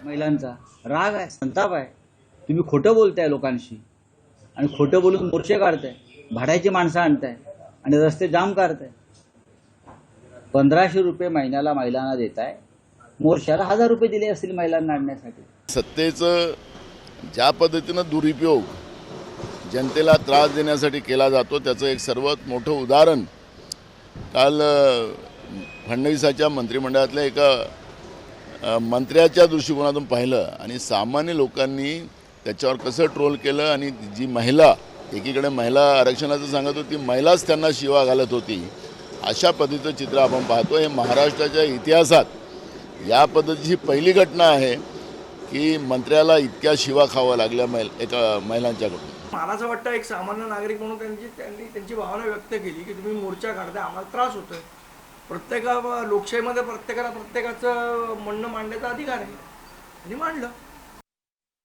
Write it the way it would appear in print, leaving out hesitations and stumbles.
महिलांचा राग आहे, संताप आहे. तुम्ही खोटं बोलताय लोकांशी आणि खोटं बोलून मोर्चे काढताय, भाड्याची माणसं आणताय आणि रस्ते जाम करताय. 1500 रुपये महिन्याला महिलांना देताय, मोर्चाला 1000 रुपये दिले असतील महिलांना आणण्यासाठी. सत्तेचं ज्या पद्धतीनं दुरुपयोग जनतेला त्रास देण्यासाठी केला जातो त्याचं एक सर्वात मोठं उदाहरण काल फडणवीसाच्या मंत्रिमंडळातल्या एका मंत्र्याच्या दृष्टिकोनातून पाहिलं आणि सामान्य लोकांनी त्याच्यावर कसं ट्रोल केलं. आणि जी महिला एकीकडे महिला आरक्षणाचं सांगत होती, महिलाच त्यांना शिवा घालत होती. अशा पद्धतीचं चित्र आपण पाहतो. हे महाराष्ट्राच्या इतिहासात या पद्धतीची पहिली घटना आहे की मंत्र्याला इतक्या शिवा खावा लागल्या एका महिलांच्याकडून. मला असं वाटतं एक सामान्य नागरिक म्हणून त्यांची भावना व्यक्त केली की तुम्ही मोर्चा काढताय, आम्हाला त्रास होतोय. लोकशाहीमध्ये प्रत्येकाला प्रत्येकाचं म्हणणं मांडण्याचा अधिकार आहे आणि मांडलं.